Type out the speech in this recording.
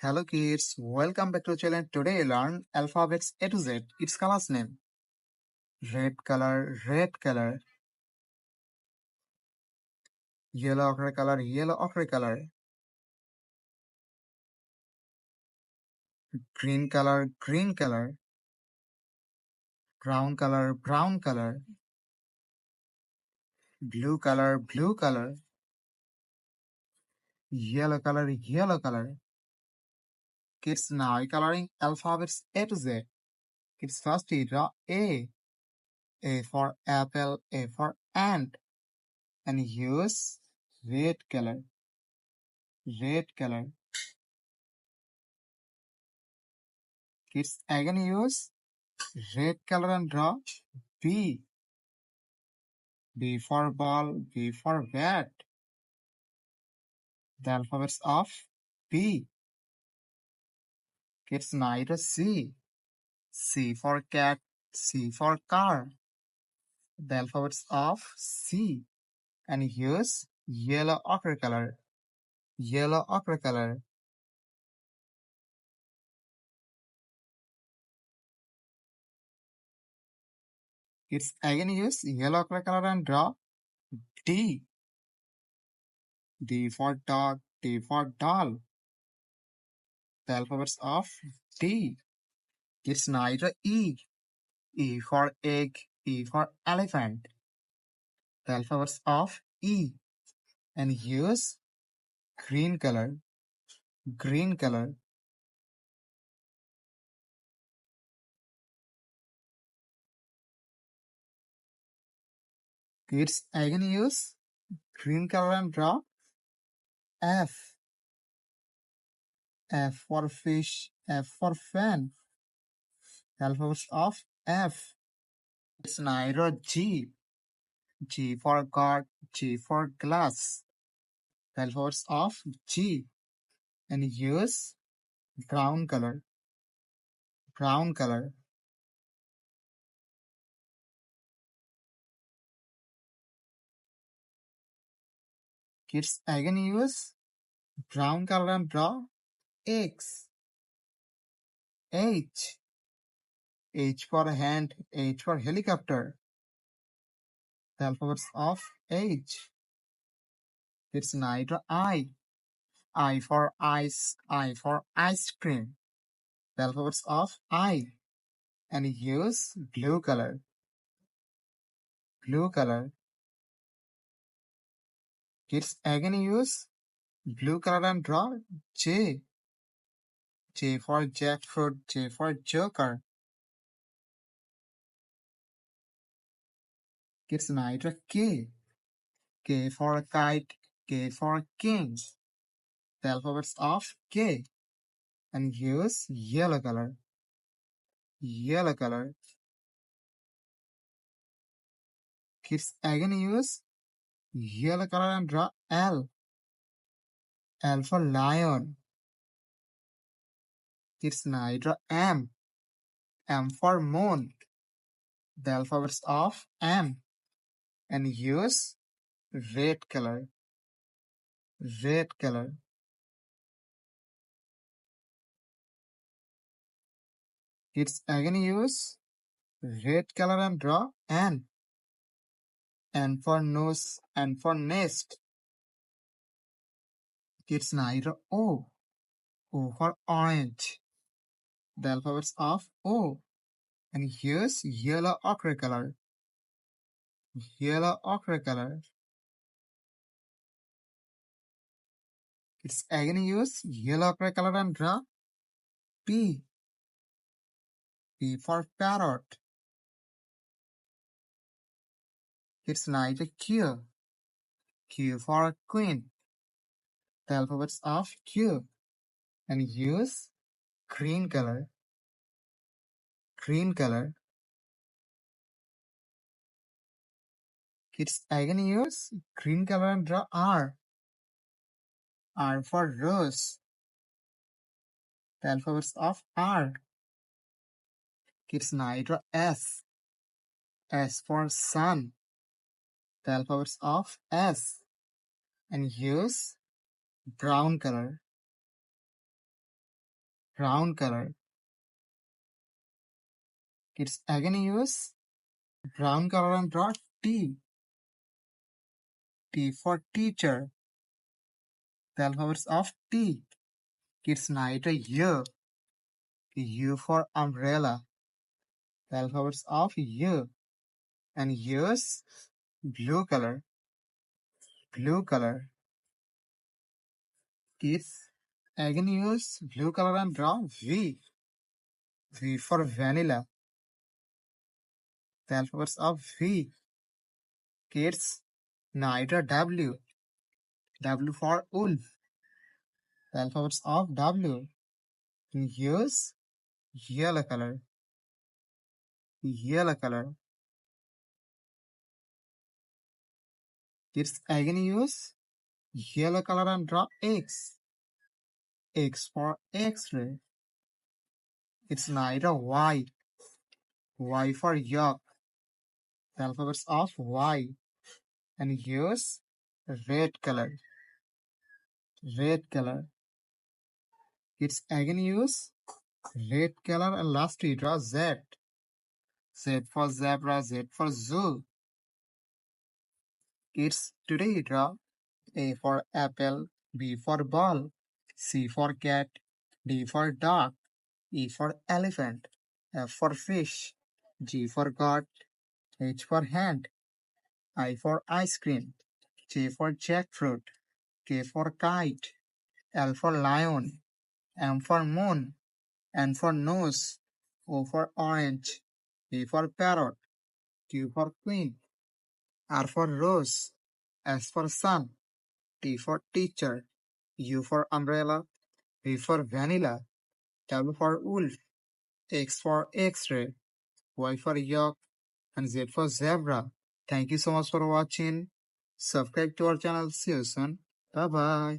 Hello kids, welcome back to the channel. Today learn alphabets A to Z. Its colors name. Red color, red color. Yellow ochre color, yellow ochre color. Green color, green color. Brown color, brown color. Blue color, blue color. Yellow color, yellow color. Kids now coloring alphabets A to Z. Kids first draw A. A for apple, A for ant. And use red color, red color. Kids again use red color and draw B. B for ball, B for bat. The alphabets of B. Kids now draw C. C for cat, C for car. The alphabets of C. And use yellow ochre color, yellow ochre color. Kids again use yellow ochre color and draw D. D for dog, D for doll. The alphabets of D. Kids now draw E. E for egg, E for elephant. The alphabets of E. And use green color, green color. Kids again use green color and draw F. F for fish, F for fan. The alphabets of F. It's now draw G. G for God, G for glass. The alphabets of G. And use brown color, brown color. Kids again use brown color and draw X. H. H for hand, H for helicopter. The alphabets of H. It's now draw I. I for ice, I for ice cream. The alphabets of I. And use blue color, blue color. Kids again use blue color and draw J. J for jackfruit, J for joker. Kids now draw K. K for kite, K for king. The alphabets of K. And use yellow color, yellow color. Kids again use yellow color and draw L. L for lion. Kids now draw M. M for moon. The alphabets of M. And use red color, red color. Kids again use red color and draw N. N for nose, N for nest. Kids now draw O. O for orange. The alphabets of O. And use yellow ochre color, yellow ochre color. Kids again use yellow ochre color and draw P. P for parrot. Kids now draw Q. Q for queen. The alphabets of Q. And use green color, green color. Kids again use green color and draw R. R for rose. The alphabets of R. Kids now draw S. S for sun. The alphabets of S. And use brown color, brown color. Kids again use brown color and draw T. T for teacher. The alphabets of T. Kids write a U. U for umbrella. The alphabets of U. And use blue color. Blue color. Kids again use blue color and draw V. V for vanilla. The alphabets of V. Kids write a W. W for wolf. The alphabets of W. Use yellow color. Yellow color. Kids again use yellow color and draw X. X for X-ray. It's neither Y. Y for yolk. The alphabets of Y. And use red color. Red color. Kids again use red color and last we draw Z. Z for zebra, Z for zoo. Kids today draw A for apple, B for ball, C for cat, D for dog, E for elephant, F for fish, G for goat, H for hand, I for ice cream, J for jackfruit, K for kite, L for lion, M for moon, N for nose, O for orange, P for parrot, Q for queen, R for rose, S for sun, T for teacher, U for umbrella, V for vanilla, W for wolf, X for X-ray, Y for yak, and Z for zebra. Thank you so much for watching. Subscribe to our channel. See you soon. Bye bye.